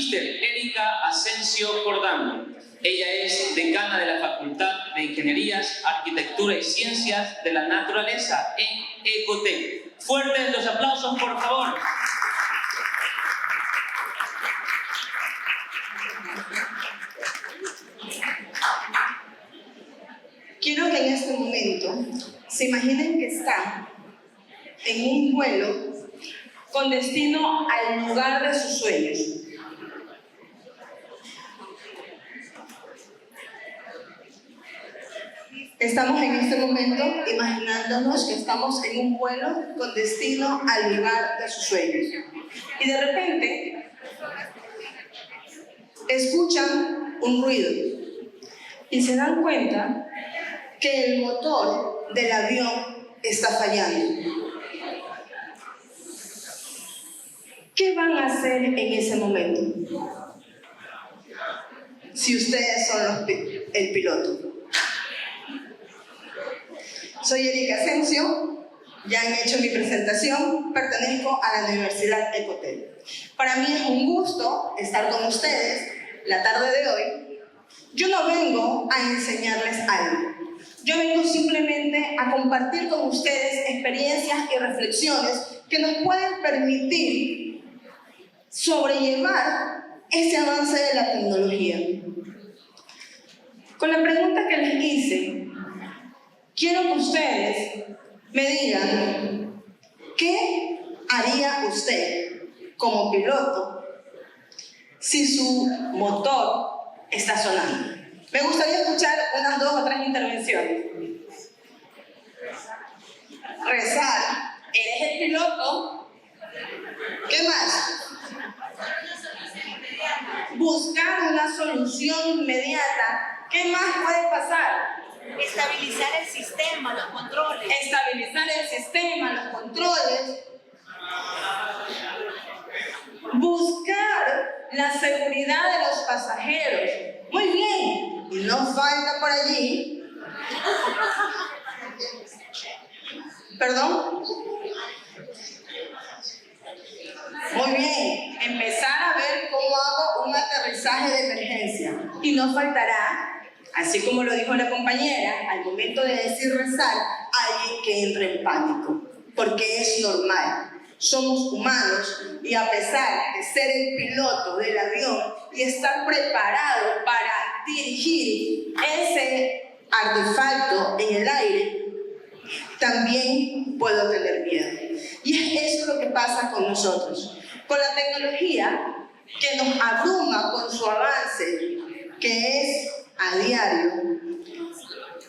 Magíster Erika Asensio Jordán. Ella es decana de la Facultad de Ingenierías, Arquitectura y Ciencias de la Naturaleza en Ecotec. Fuertes los aplausos, por favor. Quiero que en este momento se imaginen que están en un vuelo con destino al lugar de sus sueños. Estamos en este momento imaginándonos que estamos en un vuelo con destino al lugar de sus sueños. Y de repente escuchan un ruido y se dan cuenta que el motor del avión está fallando. ¿Qué van a hacer en ese momento? Si ustedes son el piloto. Soy Erika Asensio, ya han hecho mi presentación, pertenezco a la Universidad Ecotec. Para mí es un gusto estar con ustedes la tarde de hoy. Yo no vengo a enseñarles algo, yo vengo simplemente a compartir con ustedes experiencias y reflexiones que nos pueden permitir sobrellevar ese avance de la tecnología. Con la pregunta que les hice, quiero que ustedes me digan qué haría usted como piloto si su motor está sonando. Me gustaría escuchar unas 2 o 3 intervenciones. Rezar. ¿Eres el piloto? ¿Qué más? Buscar una solución inmediata. ¿Qué más puede pasar? Estabilizar el sistema, los controles. Estabilizar el sistema, los controles. Buscar la seguridad de los pasajeros. Muy bien. Y no falta por allí. ¿Perdón? Muy bien. Empezar a ver cómo hago un aterrizaje de emergencia. Y no faltará, así como lo dijo la compañera, al momento de decir rezar, alguien que entre en pánico, porque es normal. Somos humanos y a pesar de ser el piloto del avión y estar preparado para dirigir ese artefacto en el aire, también puedo tener miedo. Y es eso lo que pasa con nosotros. Con la tecnología que nos abruma con su avance, que es a diario,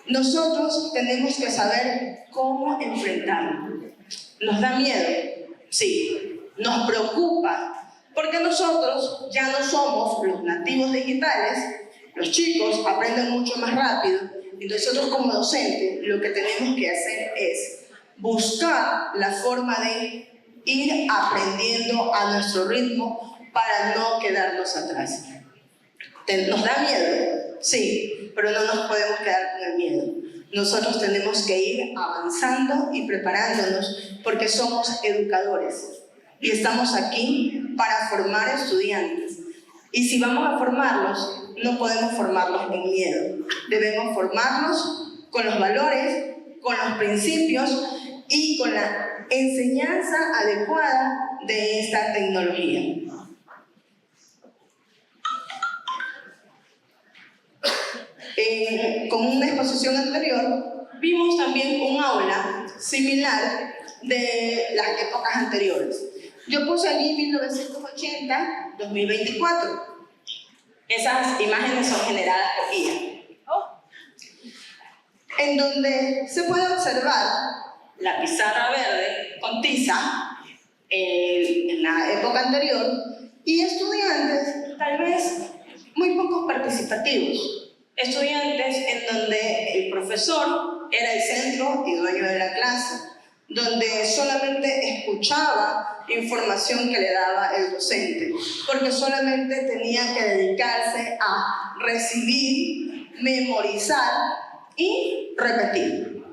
nosotros tenemos que saber cómo enfrentarlo. ¿Nos da miedo? Sí. ¿Nos preocupa? Porque nosotros ya no somos los nativos digitales, los chicos aprenden mucho más rápido, y nosotros como docentes lo que tenemos que hacer es buscar la forma de ir aprendiendo a nuestro ritmo para no quedarnos atrás. ¿Nos da miedo? Sí, pero no nos podemos quedar con el miedo. Nosotros tenemos que ir avanzando y preparándonos porque somos educadores y estamos aquí para formar estudiantes. Y si vamos a formarlos, no podemos formarlos con miedo. Debemos formarlos con los valores, con los principios y con la enseñanza adecuada de esta tecnología. Con una exposición anterior, vimos también un aula similar de las épocas anteriores. Yo puse allí 1980-2024. Esas imágenes son generadas por IA. En donde se puede observar la pizarra verde con tiza en la época anterior y estudiantes tal vez muy pocos participativos. Estudiantes en donde el profesor era el centro y dueño de la clase, donde solamente escuchaba información que le daba el docente, porque solamente tenía que dedicarse a recibir, memorizar y repetir.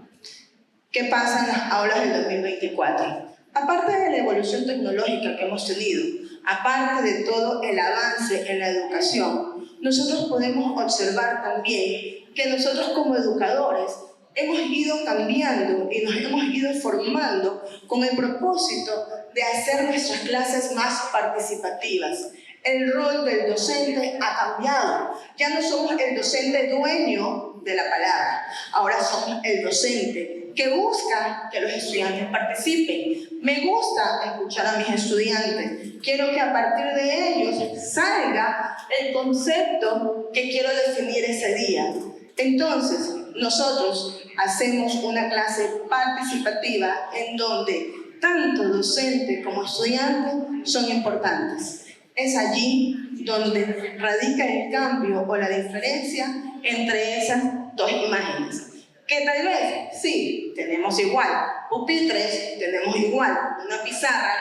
¿Qué pasa en las aulas del 2024? Aparte de la evolución tecnológica que hemos tenido, aparte de todo el avance en la educación, nosotros podemos observar también que nosotros como educadores hemos ido cambiando y nos hemos ido formando con el propósito de hacer nuestras clases más participativas. El rol del docente ha cambiado. Ya no somos el docente dueño de la palabra, ahora somos el docente que busca que los estudiantes participen. Me gusta escuchar a mis estudiantes. Quiero que a partir de ellos salga el concepto que quiero definir ese día. Entonces, nosotros hacemos una clase participativa en donde tanto docente como estudiante son importantes. Es allí donde radica el cambio o la diferencia entre esas dos imágenes. Que tal vez, sí, tenemos igual pupitres, tenemos igual una pizarra,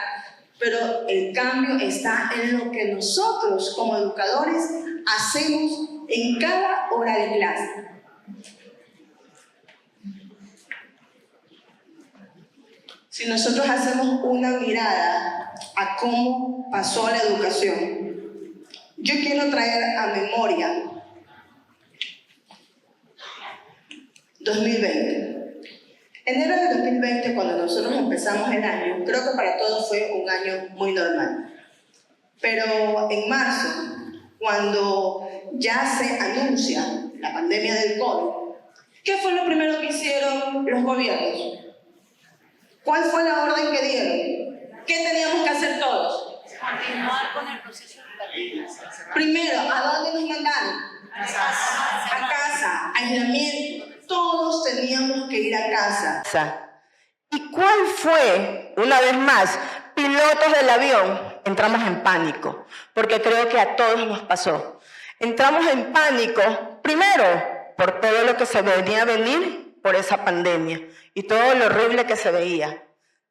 pero el cambio está en lo que nosotros como educadores hacemos en cada hora de clase. Si nosotros hacemos una mirada a cómo pasó la educación, yo quiero traer a memoria 2020. Enero del 2020, cuando nosotros empezamos el año, creo que para todos fue un año muy normal. Pero en marzo, cuando ya se anuncia la pandemia del COVID, ¿qué fue lo primero que hicieron los gobiernos? ¿Cuál fue la orden que dieron? ¿Qué teníamos que hacer todos? Continuar con el proceso educativo. Primero, ¿a dónde nos mandaron? A casa, aislamiento. Todos teníamos que ir a casa. ¿Y cuál fue, una vez más, pilotos del avión? Entramos en pánico, porque creo que a todos nos pasó. Entramos en pánico, primero, por todo lo que se venía a venir por esa pandemia y todo lo horrible que se veía.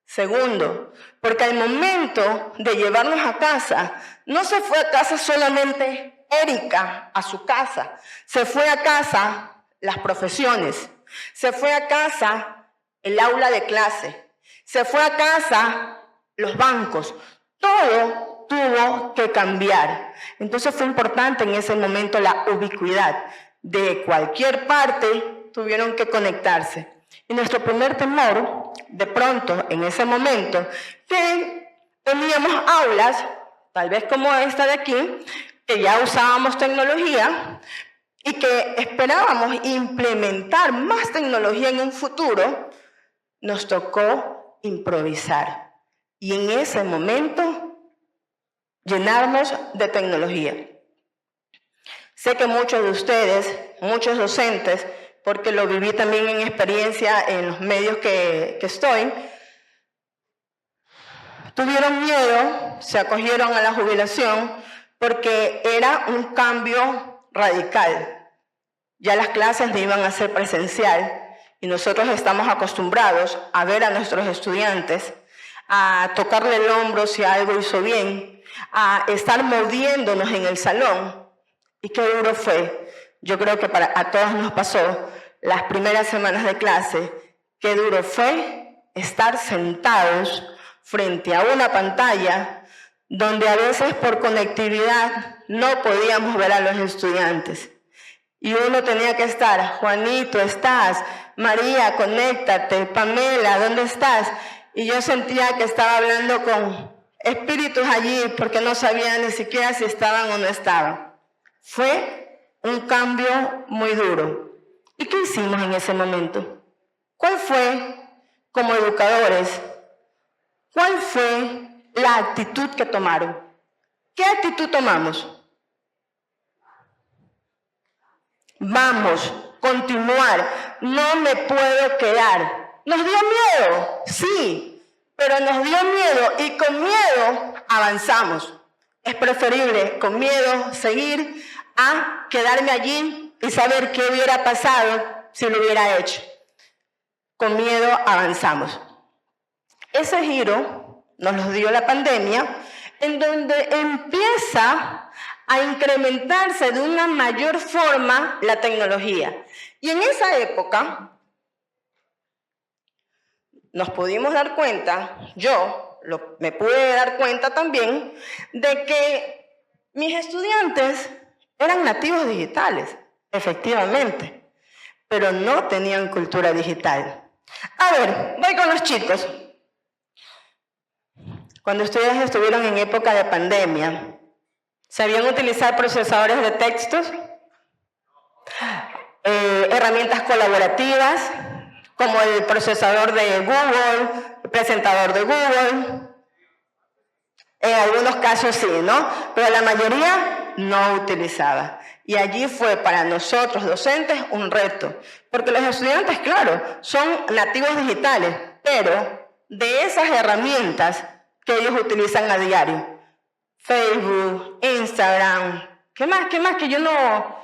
Segundo, porque al momento de llevarnos a casa, no se fue a casa solamente Erika a su casa, se fue a casa las profesiones, se fue a casa el aula de clase, se fue a casa los bancos, todo tuvo que cambiar. Entonces fue importante en ese momento la ubicuidad. De cualquier parte tuvieron que conectarse. Y nuestro primer temor, de pronto, en ese momento, que teníamos aulas, tal vez como esta de aquí, que ya usábamos tecnología y que esperábamos implementar más tecnología en un futuro, nos tocó improvisar. Y en ese momento, llenarnos de tecnología. Sé que muchos de ustedes, muchos docentes, porque lo viví también en experiencia en los medios que estoy, tuvieron miedo, se acogieron a la jubilación, porque era un cambio radical. Ya las clases no iban a ser presencial y nosotros estamos acostumbrados a ver a nuestros estudiantes, a tocarle el hombro si algo hizo bien, a estar moviéndonos en el salón. ¿Y qué duro fue? Yo creo que a todos nos pasó las primeras semanas de clase, qué duro fue estar sentados frente a una pantalla donde a veces por conectividad no podíamos ver a los estudiantes. Y uno tenía que estar, Juanito, ¿estás? María, conéctate, Pamela, ¿dónde estás? Y yo sentía que estaba hablando con espíritus allí porque no sabía ni siquiera si estaban o no estaban. Fue un cambio muy duro. ¿Y qué hicimos en ese momento? ¿Cuál fue, como educadores, cuál fue la actitud que tomaron? ¿Qué actitud tomamos? Vamos, continuar, no me puedo quedar. ¿Nos dio miedo? Sí, pero nos dio miedo y con miedo avanzamos. Es preferible con miedo seguir a quedarme allí y saber qué hubiera pasado si lo hubiera hecho. Con miedo avanzamos. Ese giro nos lo dio la pandemia, en donde empieza a incrementarse de una mayor forma la tecnología. Y en esa época, nos pudimos dar cuenta, me pude dar cuenta también, de que mis estudiantes eran nativos digitales, efectivamente, pero no tenían cultura digital. A ver, voy con los chicos. Cuando ustedes estuvieron en época de pandemia, ¿sabían utilizar procesadores de textos? Herramientas colaborativas, como el procesador de Google, el presentador de Google. En algunos casos sí, ¿no? Pero la mayoría no utilizaba. Y allí fue para nosotros, docentes, un reto. Porque los estudiantes, claro, son nativos digitales, pero de esas herramientas que ellos utilizan a diario. Facebook, Instagram, ¿qué más que yo no?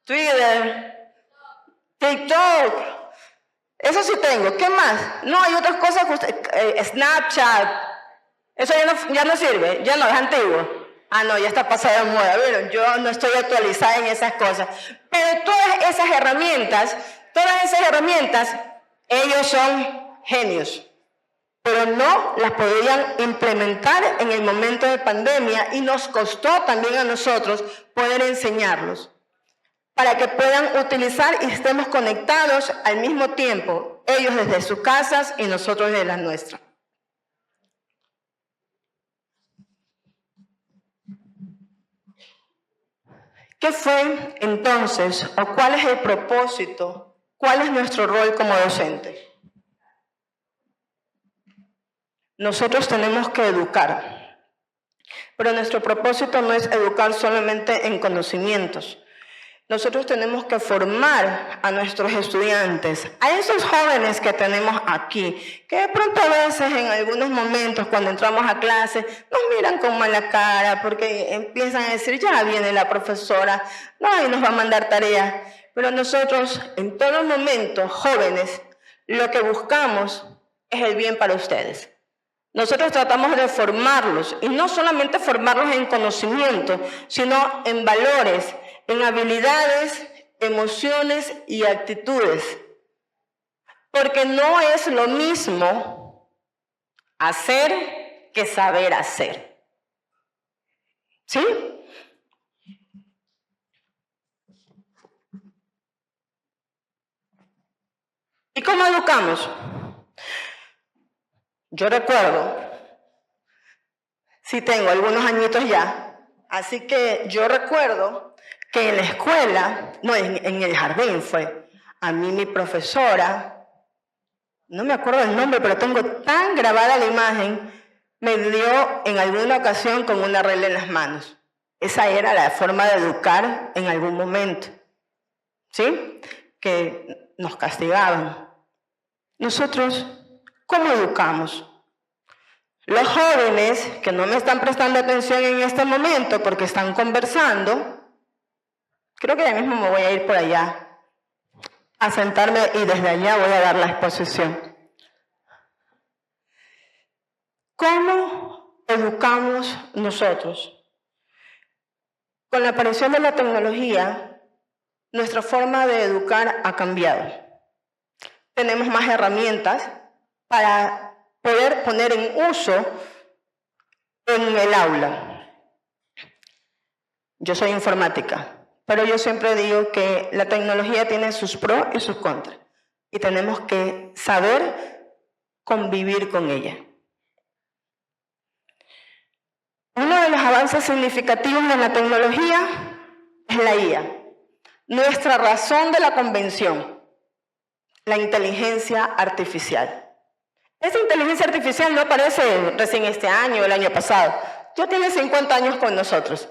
Twitter, TikTok, eso sí tengo. ¿Qué más? No, hay otras cosas que Snapchat, eso ya no sirve, ya no, es antiguo. Ah, no, ya está pasado de moda. Bueno, yo no estoy actualizada en esas cosas. Pero todas esas herramientas, ellos son genios. Pero no las podían implementar en el momento de pandemia y nos costó también a nosotros poder enseñarlos para que puedan utilizar y estemos conectados al mismo tiempo, ellos desde sus casas y nosotros desde las nuestras. ¿Qué fue entonces o cuál es el propósito? ¿Cuál es nuestro rol como docente? Nosotros tenemos que educar, pero nuestro propósito no es educar solamente en conocimientos. Nosotros tenemos que formar a nuestros estudiantes, a esos jóvenes que tenemos aquí, que de pronto a veces en algunos momentos cuando entramos a clase nos miran con mala cara porque empiezan a decir, ya viene la profesora, no, y nos va a mandar tareas. Pero nosotros en todo momento, jóvenes, lo que buscamos es el bien para ustedes. Nosotros tratamos de formarlos, y no solamente formarlos en conocimiento, sino en valores, en habilidades, emociones y actitudes. Porque no es lo mismo hacer que saber hacer. ¿Sí? ¿Y cómo educamos? Yo recuerdo, sí tengo algunos añitos ya, así que yo recuerdo que en la escuela, no, en el jardín fue, a mí mi profesora, no me acuerdo el nombre, pero tengo tan grabada la imagen, me dio en alguna ocasión con una regla en las manos. Esa era la forma de educar en algún momento, ¿sí? Que nos castigaban. Nosotros, ¿cómo educamos? Los jóvenes que no me están prestando atención en este momento porque están conversando, creo que ya mismo me voy a ir por allá a sentarme y desde allá voy a dar la exposición. ¿Cómo educamos nosotros? Con la aparición de la tecnología, nuestra forma de educar ha cambiado. Tenemos más herramientas para poder poner en uso en el aula. Yo soy informática, pero yo siempre digo que la tecnología tiene sus pros y sus contras, y tenemos que saber convivir con ella. Uno de los avances significativos de la tecnología es la IA, nuestra razón de la convención, la inteligencia artificial. Esta inteligencia artificial no aparece recién este año o el año pasado, ya tiene 50 años con nosotros.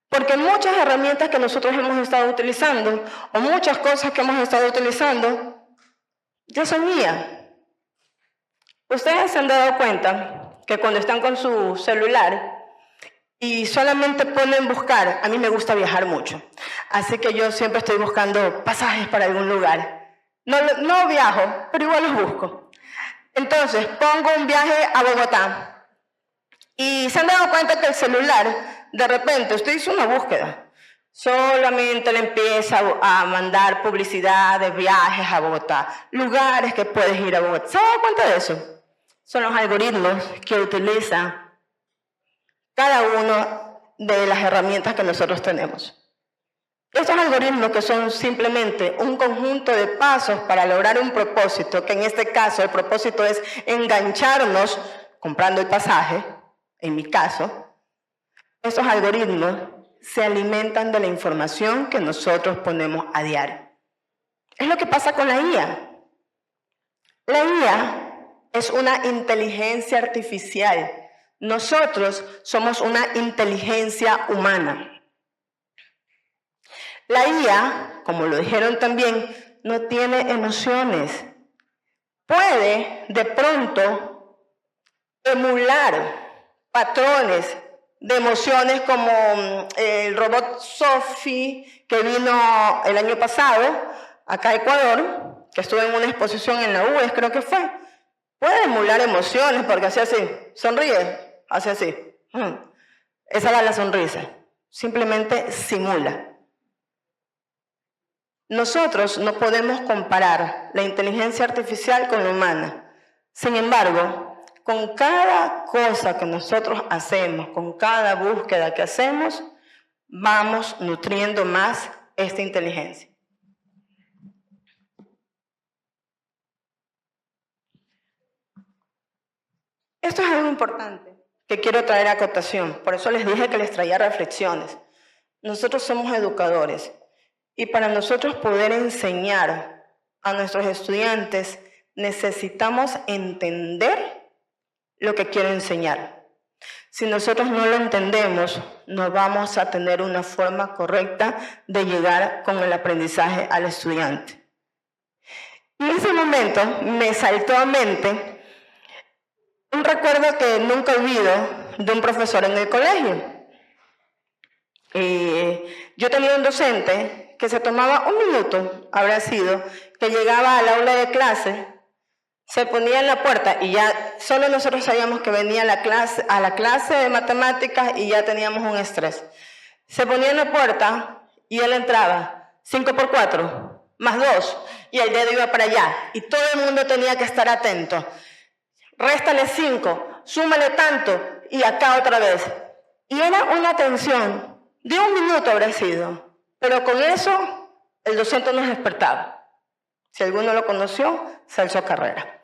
Porque muchas herramientas que nosotros hemos estado utilizando, o muchas cosas que hemos estado utilizando, ya son IA. Ustedes se han dado cuenta que cuando están con su celular y solamente ponen buscar, a mí me gusta viajar mucho, así que yo siempre estoy buscando pasajes para algún lugar. No viajo, pero igual los busco. Entonces, pongo un viaje a Bogotá y se han dado cuenta que el celular, de repente, usted hizo una búsqueda, Solamente le empieza a mandar publicidad de viajes a Bogotá, lugares que puedes ir a Bogotá. ¿Se dan cuenta de eso? Son los algoritmos que utiliza cada una de las herramientas que nosotros tenemos. Estos algoritmos que son simplemente un conjunto de pasos para lograr un propósito, que en este caso el propósito es engancharnos comprando el pasaje, en mi caso, estos algoritmos se alimentan de la información que nosotros ponemos a diario. Es lo que pasa con la IA. La IA es una inteligencia artificial. Nosotros somos una inteligencia humana. La IA, como lo dijeron también, no tiene emociones. Puede, de pronto, emular patrones de emociones como el robot Sophie, que vino el año pasado acá a Ecuador, que estuvo en una exposición en la UES, creo que fue. Puede emular emociones porque hace así, sonríe, hace así. Esa era la sonrisa. Simplemente simula. Nosotros no podemos comparar la inteligencia artificial con la humana. Sin embargo, con cada cosa que nosotros hacemos, con cada búsqueda que hacemos, vamos nutriendo más esta inteligencia. Esto es algo importante que quiero traer a cotación. Por eso les dije que les traía reflexiones. Nosotros somos educadores. Y para nosotros poder enseñar a nuestros estudiantes, necesitamos entender lo que quiero enseñar. Si nosotros no lo entendemos, no vamos a tener una forma correcta de llegar con el aprendizaje al estudiante. Y en ese momento me saltó a mente un recuerdo que nunca olvido de un profesor en el colegio. Yo tenía un docente que se tomaba un minuto, habrá sido, que llegaba al aula de clase, se ponía en la puerta y ya solo nosotros sabíamos que venía a la clase de matemáticas y ya teníamos un estrés. Se ponía en la puerta y él entraba, 5 por 4, más 2, y el dedo iba para allá. Y todo el mundo tenía que estar atento. Réstale 5, súmale tanto, y acá otra vez. Y era una tensión de un minuto habrá sido. Pero con eso, el docente nos despertaba. Si alguno lo conoció, Celso Carrera.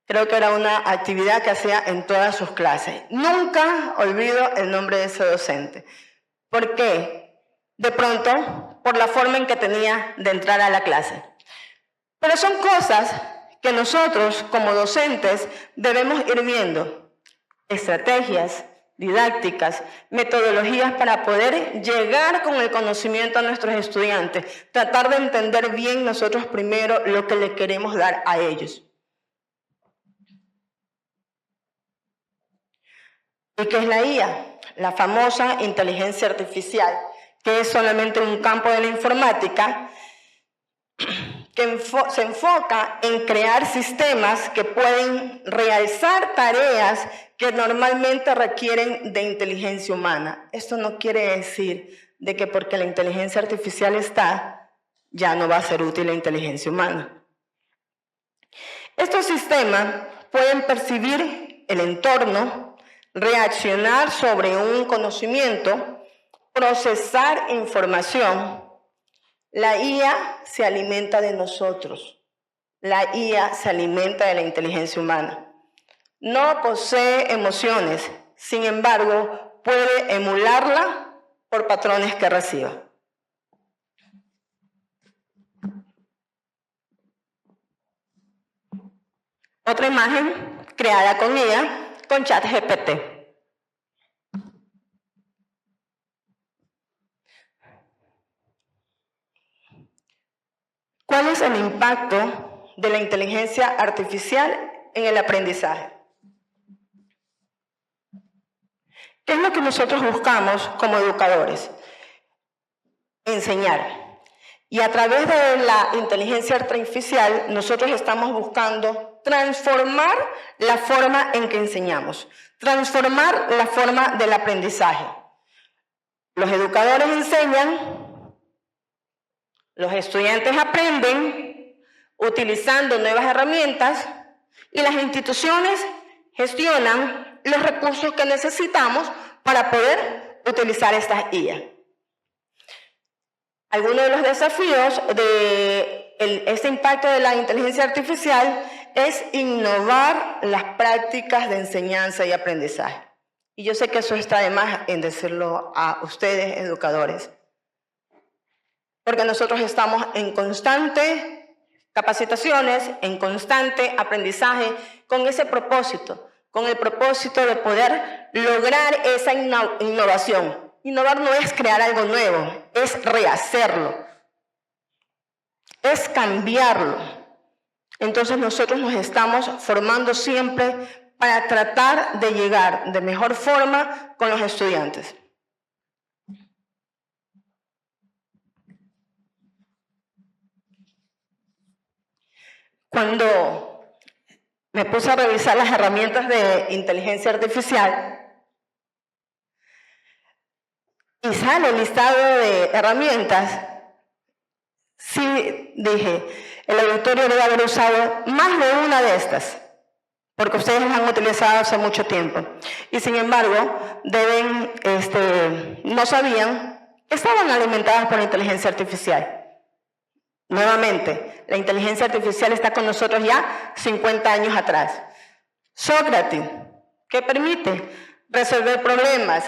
Creo que era una actividad que hacía en todas sus clases. Nunca olvido el nombre de ese docente. ¿Por qué? De pronto, por la forma en que tenía de entrar a la clase. Pero son cosas que nosotros, como docentes, debemos ir viendo. Estrategias didácticas, metodologías para poder llegar con el conocimiento a nuestros estudiantes, tratar de entender bien nosotros primero lo que le queremos dar a ellos. ¿Y qué es la IA? La famosa inteligencia artificial, que es solamente un campo de la informática que se enfoca en crear sistemas que pueden realzar tareas que normalmente requieren de inteligencia humana. Esto no quiere decir de que porque la inteligencia artificial está, ya no va a ser útil la inteligencia humana. Estos sistemas pueden percibir el entorno, reaccionar sobre un conocimiento, procesar información. La IA se alimenta de nosotros. La IA se alimenta de la inteligencia humana. No posee emociones, sin embargo, puede emularla por patrones que reciba. Otra imagen creada con IA, con ChatGPT. ¿Cuál es el impacto de la inteligencia artificial en el aprendizaje? ¿Qué es lo que nosotros buscamos como educadores? Enseñar. Y a través de la inteligencia artificial, nosotros estamos buscando transformar la forma en que enseñamos, transformar la forma del aprendizaje. Los educadores enseñan Los estudiantes aprenden utilizando nuevas herramientas y las instituciones gestionan los recursos que necesitamos para poder utilizar estas IA. Algunos de los desafíos de este impacto de la inteligencia artificial es innovar las prácticas de enseñanza y aprendizaje. Y yo sé que eso está de más en decirlo a ustedes, educadores, porque nosotros estamos en constante capacitaciones, en constante aprendizaje, con ese propósito, con el propósito de poder lograr esa innovación. Innovar no es crear algo nuevo, es rehacerlo, es cambiarlo. Entonces nosotros nos estamos formando siempre para tratar de llegar de mejor forma con los estudiantes. Cuando me puse a revisar las herramientas de inteligencia artificial y sale el listado de herramientas, sí dije, el auditorio debe haber usado más de una de estas, porque ustedes las han utilizado hace mucho tiempo. Y sin embargo, no sabían que estaban alimentadas por la inteligencia artificial. Nuevamente, la inteligencia artificial está con nosotros ya 50 años atrás. Sócrates, ¿qué permite? Resolver problemas,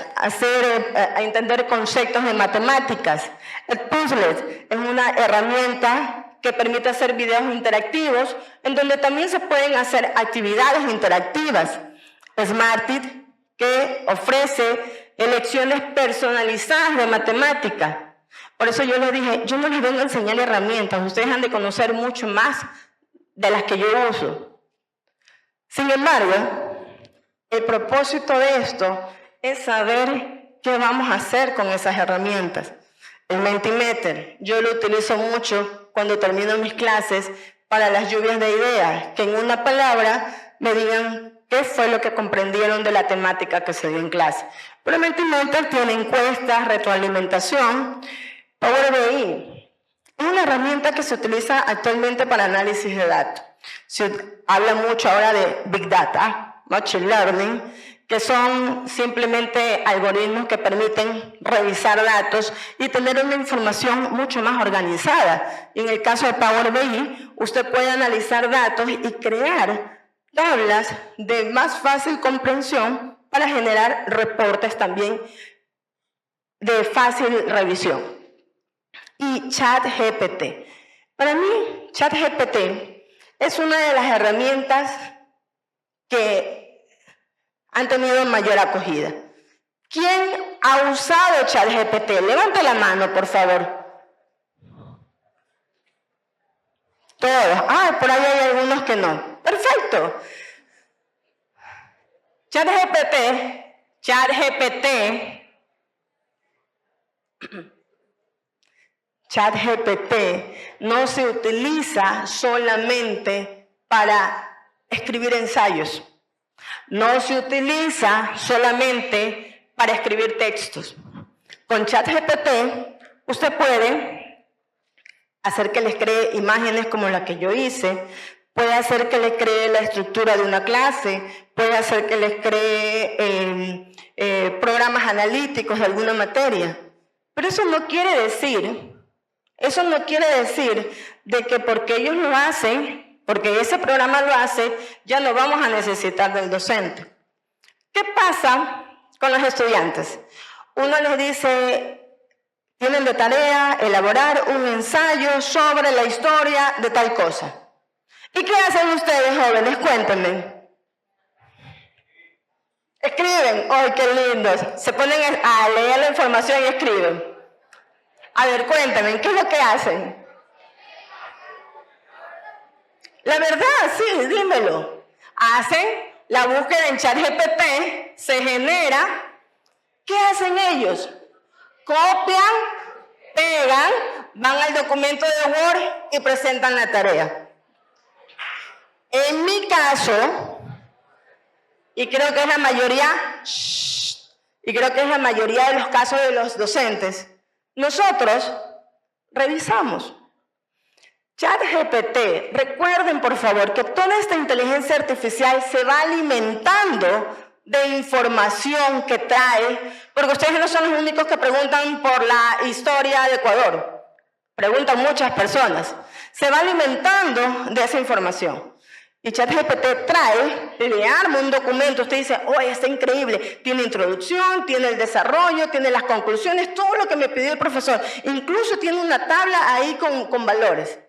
entender conceptos de matemáticas. El Puzzle es una herramienta que permite hacer videos interactivos en donde también se pueden hacer actividades interactivas. Smartit, que ofrece lecciones personalizadas de matemática. Por eso yo les dije, yo no les vengo a enseñar herramientas, ustedes han de conocer mucho más de las que yo uso. Sin embargo, el propósito de esto es saber qué vamos a hacer con esas herramientas. El Mentimeter, yo lo utilizo mucho cuando termino mis clases para las lluvias de ideas, que en una palabra me digan qué fue lo que comprendieron de la temática que se dio en clase. Pero el Mentimeter tiene encuestas, retroalimentación. Power BI es una herramienta que se utiliza actualmente para análisis de datos. Se habla mucho ahora de Big Data, Machine Learning, que son simplemente algoritmos que permiten revisar datos y tener una información mucho más organizada. Y en el caso de Power BI, usted puede analizar datos y crear tablas de más fácil comprensión para generar reportes también de fácil revisión. Y ChatGPT. Para mí, ChatGPT es una de las herramientas que han tenido mayor acogida. ¿Quién ha usado ChatGPT? Levante la mano, por favor. Todos. Ah, por ahí hay algunos que no. Perfecto. ChatGPT no se utiliza solamente para escribir ensayos. No se utiliza solamente para escribir textos. Con ChatGPT usted puede hacer que les cree imágenes como la que yo hice, puede hacer que les cree la estructura de una clase, puede hacer que les cree programas analíticos de alguna materia. Pero eso no quiere decir de que porque ellos lo hacen, porque ese programa lo hace, ya no vamos a necesitar del docente. ¿Qué pasa con los estudiantes? Uno les dice, tienen de tarea elaborar un ensayo sobre la historia de tal cosa. ¿Y qué hacen ustedes, jóvenes? Cuéntenme. Escriben. ¡Ay, qué lindos! Se ponen a leer la información y escriben. A ver, cuéntenme, ¿qué es lo que hacen? La verdad, sí, dímelo. Hacen la búsqueda en ChatGPT, se genera. ¿Qué hacen ellos? Copian, pegan, van al documento de Word y presentan la tarea. En mi caso, y creo que es la mayoría de los casos de los docentes, nosotros Revisamos. ChatGPT, recuerden por favor que toda esta inteligencia artificial se va alimentando de información que trae, porque ustedes no son los únicos que preguntan por la historia de Ecuador. Preguntan muchas personas. Se va alimentando de esa información. Y ChatGPT trae, le arma un documento, usted dice, oye, está increíble, tiene introducción, tiene el desarrollo, tiene las conclusiones, todo lo que me pidió el profesor. Incluso tiene una tabla ahí con valores.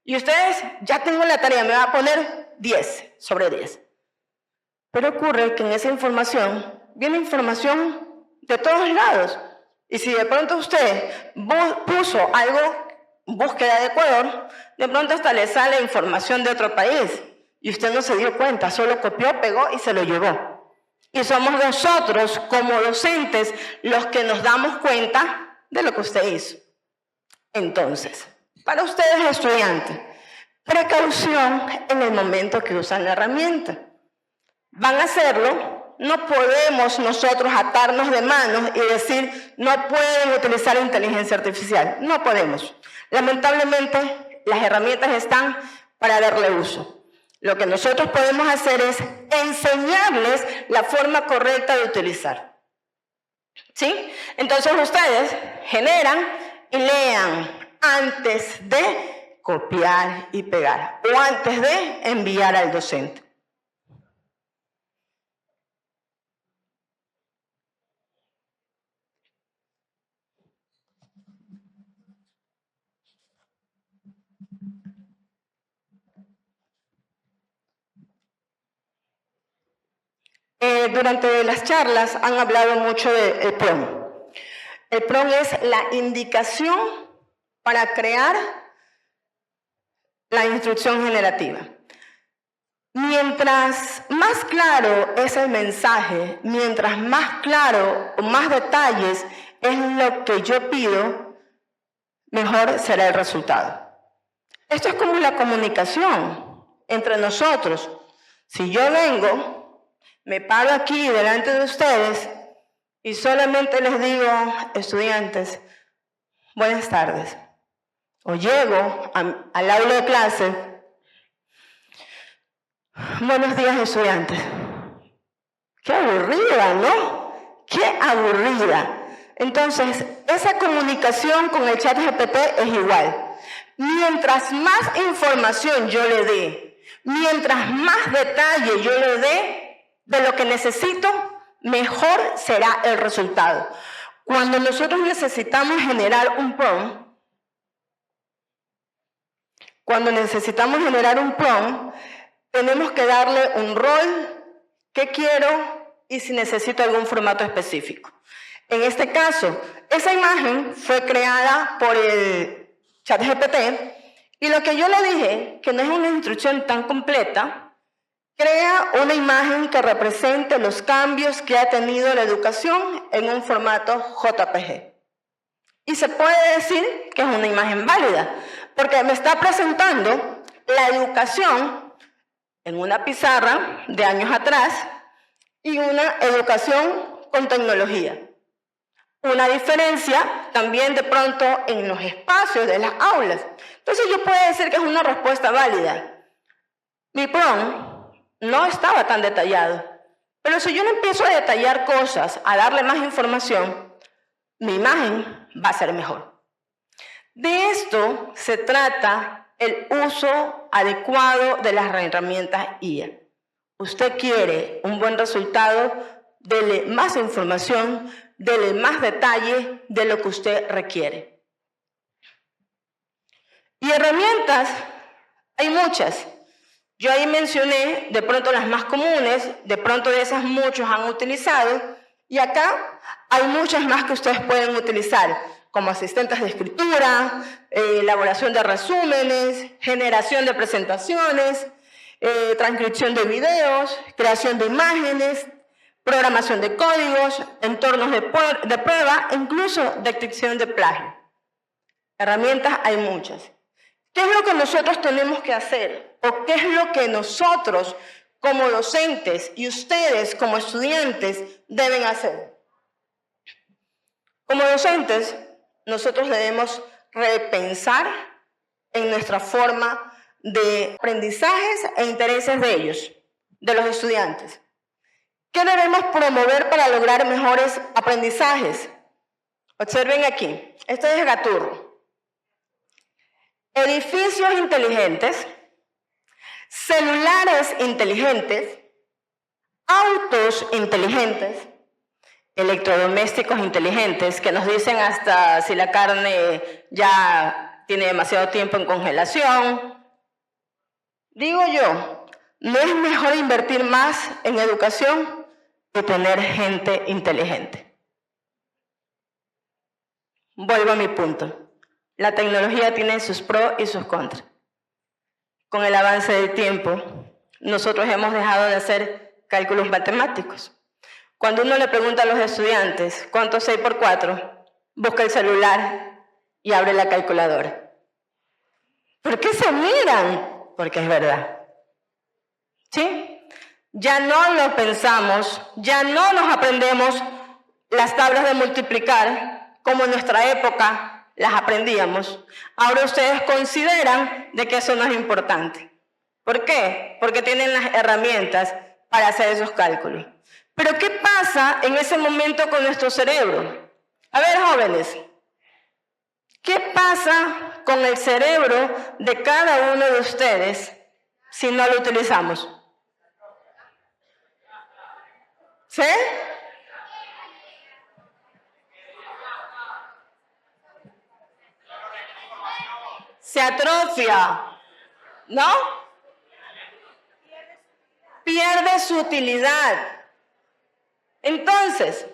Y ustedes, ya tengo la tarea, me va a poner 10 sobre 10. Pero ocurre que en esa información viene información de todos lados. Y si de pronto usted puso algo, búsqueda de Ecuador, de pronto hasta le sale información de otro país. Y usted no se dio cuenta, solo copió, pegó y se lo llevó. Y somos nosotros, como docentes, los que nos damos cuenta de lo que usted hizo. Entonces, para ustedes estudiantes, precaución en el momento que usan la herramienta. Van a hacerlo, no podemos nosotros atarnos de manos y decir, no pueden utilizar inteligencia artificial. No podemos. Lamentablemente, las herramientas están para darle uso. Lo que nosotros podemos hacer es enseñarles la forma correcta de utilizar. ¿Sí? Entonces ustedes generan y lean antes de copiar y pegar o antes de enviar al docente. Durante las charlas han hablado mucho del PRON. El PRON es la indicación para crear la instrucción generativa. Mientras más claro es el mensaje, mientras más claro o más detalles es lo que yo pido, mejor será el resultado. Esto es como la comunicación entre nosotros. Si yo vengo, me paro aquí delante de ustedes y solamente les digo, estudiantes, buenas tardes. O llego al aula de clase, buenos días, estudiantes. Qué aburrida, ¿no? Qué aburrida. Entonces, esa comunicación con el ChatGPT es igual. Mientras más información yo le dé, mientras más detalle yo le dé de lo que necesito, mejor será el resultado. Cuando nosotros necesitamos generar un prompt, tenemos que darle un rol, qué quiero y si necesito algún formato específico. En este caso, esa imagen fue creada por el ChatGPT y lo que yo le dije, que no es una instrucción tan completa, crea una imagen que represente los cambios que ha tenido la educación en un formato JPG. Y se puede decir que es una imagen válida, porque me está presentando la educación en una pizarra de años atrás y una educación con tecnología. Una diferencia también de pronto en los espacios de las aulas. Entonces yo puedo decir que es una respuesta válida. Mi prompt no estaba tan detallado, pero si yo no empiezo a detallar cosas, a darle más información, mi imagen va a ser mejor. De esto se trata el uso adecuado de las herramientas IA. Usted quiere un buen resultado, dele más información, dele más detalle de lo que usted requiere. Y herramientas, hay muchas. Yo ahí mencioné de pronto las más comunes, de pronto de esas muchos han utilizado, y acá hay muchas más que ustedes pueden utilizar, como asistentes de escritura, elaboración de resúmenes, generación de presentaciones, transcripción de videos, creación de imágenes, programación de códigos, entornos de prueba, incluso detección de plagio. Herramientas hay muchas. ¿Qué es lo que nosotros tenemos que hacer? ¿O qué es lo que nosotros como docentes y ustedes como estudiantes deben hacer? Como docentes, nosotros debemos repensar en nuestra forma de aprendizajes e intereses de ellos, de los estudiantes. ¿Qué debemos promover para lograr mejores aprendizajes? Observen aquí, esto es Gaturro. Edificios inteligentes, celulares inteligentes, autos inteligentes, electrodomésticos inteligentes, que nos dicen hasta si la carne ya tiene demasiado tiempo en congelación. Digo yo, ¿no es mejor invertir más en educación que tener gente inteligente? Vuelvo a mi punto. La tecnología tiene sus pros y sus contras. Con el avance del tiempo, nosotros hemos dejado de hacer cálculos matemáticos. Cuando uno le pregunta a los estudiantes, ¿cuánto es 6 por 4? Busca el celular y abre la calculadora. ¿Por qué se miran? Porque es verdad. ¿Sí? Ya no lo pensamos, ya no nos aprendemos las tablas de multiplicar como en nuestra época las aprendíamos. Ahora ustedes consideran de que eso no es importante. ¿Por qué? Porque tienen las herramientas para hacer esos cálculos. Pero ¿qué pasa en ese momento con nuestro cerebro? A ver, jóvenes, ¿qué pasa con el cerebro de cada uno de ustedes si no lo utilizamos? ¿Sí? Se atrofia, ¿no? Pierde su utilidad. Entonces,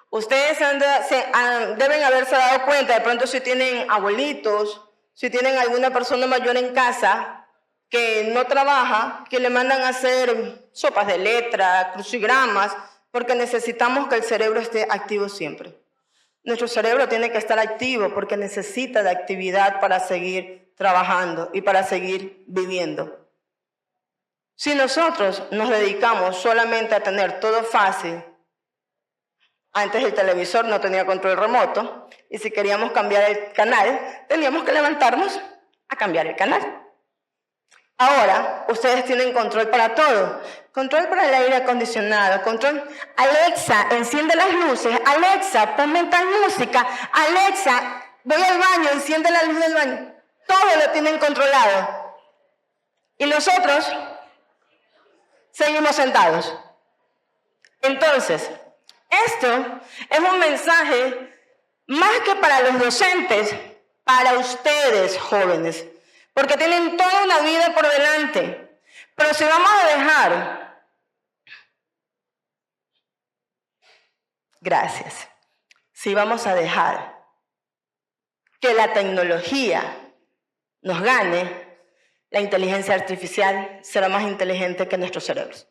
ustedes deben haberse dado cuenta, de pronto si tienen abuelitos, si tienen alguna persona mayor en casa que no trabaja, que le mandan a hacer sopas de letra, crucigramas, porque necesitamos que el cerebro esté activo siempre. Nuestro cerebro tiene que estar activo porque necesita de actividad para seguir trabajando y para seguir viviendo. Si nosotros nos dedicamos solamente a tener todo fácil, antes el televisor no tenía control remoto y si queríamos cambiar el canal, teníamos que levantarnos a cambiar el canal. Ahora, ustedes tienen control para todo. Control para el aire acondicionado, control. Alexa, enciende las luces. Alexa, ponme tal música. Alexa, voy al baño, enciende la luz del baño. Todo lo tienen controlado. Y nosotros seguimos sentados. Entonces, esto es un mensaje más que para los docentes, para ustedes, jóvenes. Porque tienen toda una vida por delante. Pero si vamos a dejar... Gracias. Si vamos a dejar que la tecnología nos gane, la inteligencia artificial será más inteligente que nuestros cerebros.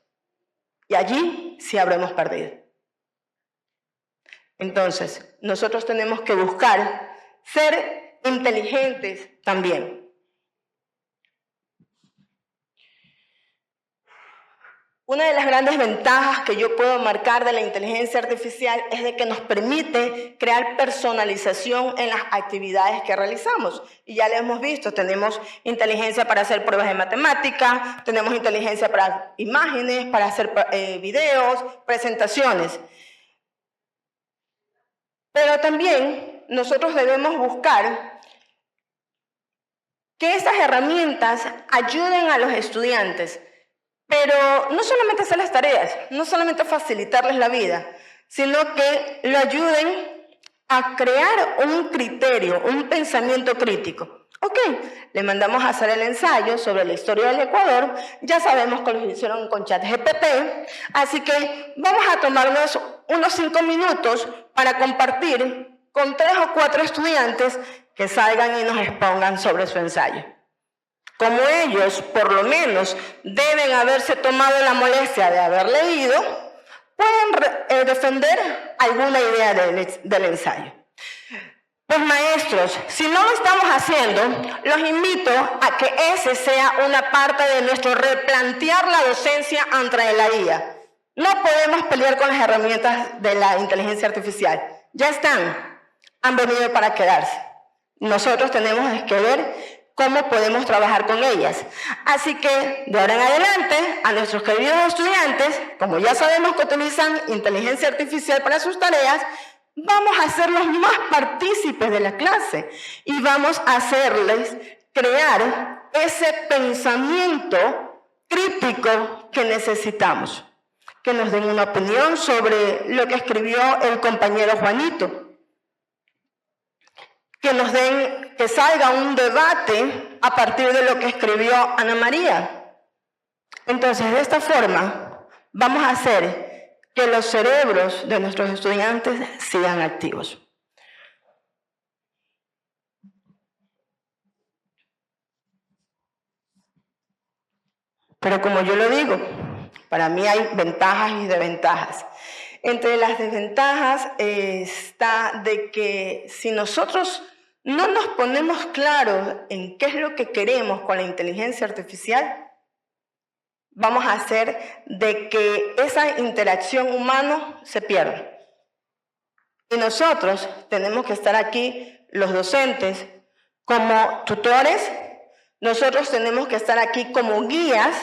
Y allí sí habremos perdido. Entonces, nosotros tenemos que buscar ser inteligentes también. Una de las grandes ventajas que yo puedo marcar de la inteligencia artificial es de que nos permite crear personalización en las actividades que realizamos. Y ya lo hemos visto, tenemos inteligencia para hacer pruebas de matemática, tenemos inteligencia para imágenes, para hacer videos, presentaciones. Pero también nosotros debemos buscar que estas herramientas ayuden a los estudiantes. Pero no solamente hacer las tareas, no solamente facilitarles la vida, sino que lo ayuden a crear un criterio, un pensamiento crítico. Ok, le mandamos a hacer el ensayo sobre la historia del Ecuador, ya sabemos que lo hicieron con ChatGPT, así que vamos a tomarnos unos 5 minutos para compartir con 3 o 4 estudiantes que salgan y nos expongan sobre su ensayo. Como ellos, por lo menos, deben haberse tomado la molestia de haber leído, pueden defender alguna idea del ensayo. Pues maestros, si no lo estamos haciendo, los invito a que ese sea una parte de nuestro replantear la docencia ante la IA. No podemos pelear con las herramientas de la inteligencia artificial. Ya están, han venido para quedarse. nosotros tenemos que ver cómo podemos trabajar con ellas. Así que, de ahora en adelante, a nuestros queridos estudiantes, como ya sabemos que utilizan inteligencia artificial para sus tareas, vamos a hacerlos más partícipes de la clase y vamos a hacerles crear ese pensamiento crítico que necesitamos. Que nos den una opinión sobre lo que escribió el compañero Juanito. Que salga un debate a partir de lo que escribió Ana María. Entonces, de esta forma, vamos a hacer que los cerebros de nuestros estudiantes sigan activos. Pero como yo lo digo, para mí hay ventajas y desventajas. Entre las desventajas está de que si nosotros no nos ponemos claros en qué es lo que queremos con la inteligencia artificial, vamos a hacer de que esa interacción humana se pierda. Y nosotros tenemos que estar aquí, los docentes, como tutores. Nosotros tenemos que estar aquí como guías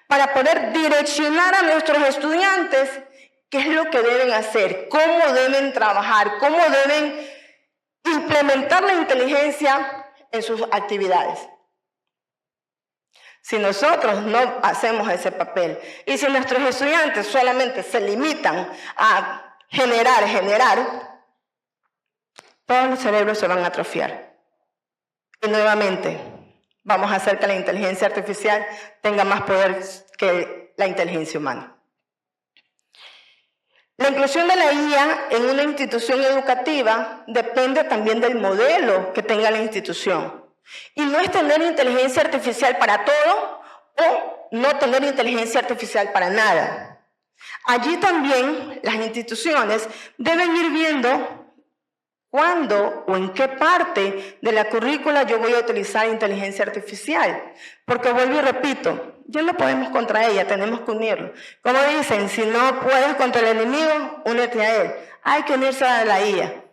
para poder direccionar a nuestros estudiantes qué es lo que deben hacer, cómo deben trabajar, cómo deben implementar la inteligencia en sus actividades. Si nosotros no hacemos ese papel y si nuestros estudiantes solamente se limitan a generar, todos los cerebros se van a atrofiar. Y nuevamente, vamos a hacer que la inteligencia artificial tenga más poder que la inteligencia humana. La inclusión de la IA en una institución educativa depende también del modelo que tenga la institución. Y no es tener inteligencia artificial para todo o no tener inteligencia artificial para nada. Allí también las instituciones deben ir viendo cuándo o en qué parte de la currícula yo voy a utilizar inteligencia artificial. Porque vuelvo y repito, ya no podemos contra ella, tenemos que unirlo. Como dicen, si no puedes contra el enemigo, únete a él. Hay que unirse a la IA.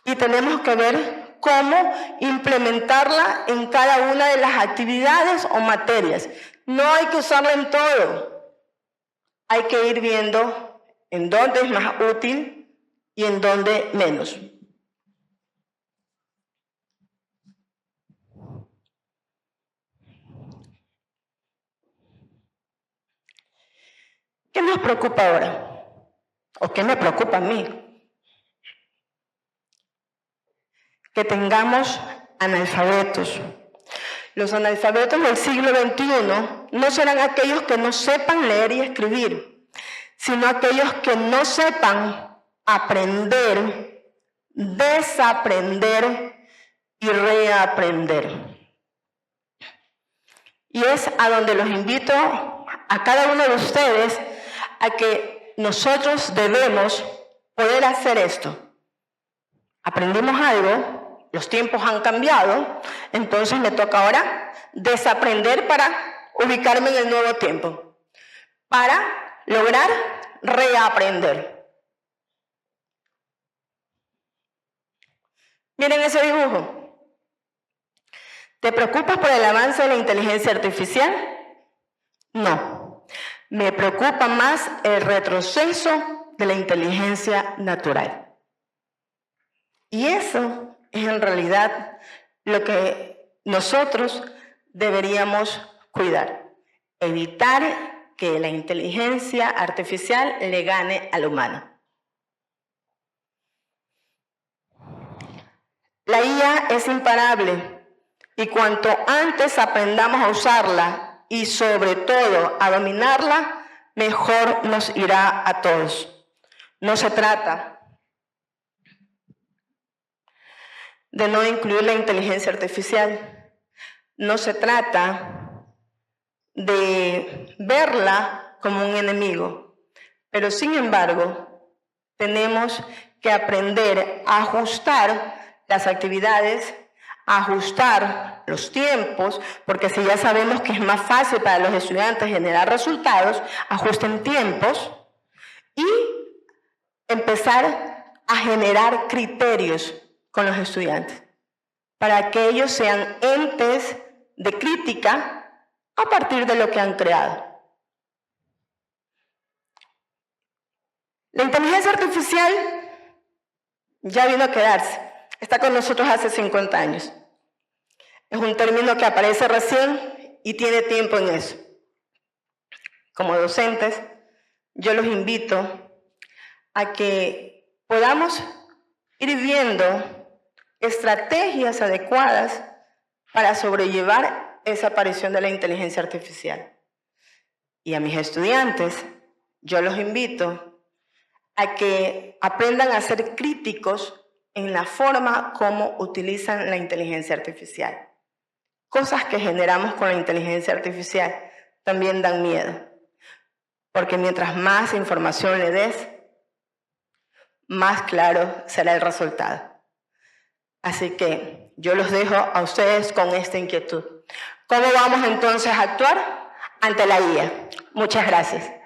Y tenemos que ver cómo implementarla en cada una de las actividades o materias. No hay que usarla en todo. Hay que ir viendo en dónde es más útil y en dónde menos. ¿Qué nos preocupa ahora? ¿O qué me preocupa a mí? Que tengamos analfabetos. Los analfabetos del siglo XXI no serán aquellos que no sepan leer y escribir, sino aquellos que no sepan aprender, desaprender y reaprender. Y es a donde los invito a cada uno de ustedes a que nosotros debemos poder hacer esto. Aprendimos algo, los tiempos han cambiado, entonces me toca ahora desaprender para ubicarme en el nuevo tiempo, para lograr reaprender. Miren ese dibujo. ¿Te preocupas por el avance de la inteligencia artificial? No. Me preocupa más el retroceso de la inteligencia natural. Y eso es en realidad lo que nosotros deberíamos cuidar. Evitar que la inteligencia artificial le gane al humano. La IA es imparable y cuanto antes aprendamos a usarla y sobre todo a dominarla, mejor nos irá a todos. No se trata de no incluir la inteligencia artificial. No se trata de verla como un enemigo. Pero sin embargo, tenemos que aprender a ajustar las actividades, a ajustar los tiempos, porque si ya sabemos que es más fácil para los estudiantes generar resultados, ajusten tiempos y empezar a generar criterios con los estudiantes. para que ellos sean entes de crítica a partir de lo que han creado. La inteligencia artificial ya vino a quedarse. Está con nosotros hace 50 años. Es un término que aparece recién y tiene tiempo en eso. Como docentes, yo los invito a que podamos ir viendo estrategias adecuadas para sobrellevar esa aparición de la inteligencia artificial. Y a mis estudiantes, yo los invito a que aprendan a ser críticos en la forma como utilizan la inteligencia artificial. Cosas que generamos con la inteligencia artificial también dan miedo, porque mientras más información le des, más claro será el resultado. Así que yo los dejo a ustedes con esta inquietud. ¿Cómo vamos entonces a actuar ante la IA? Muchas gracias.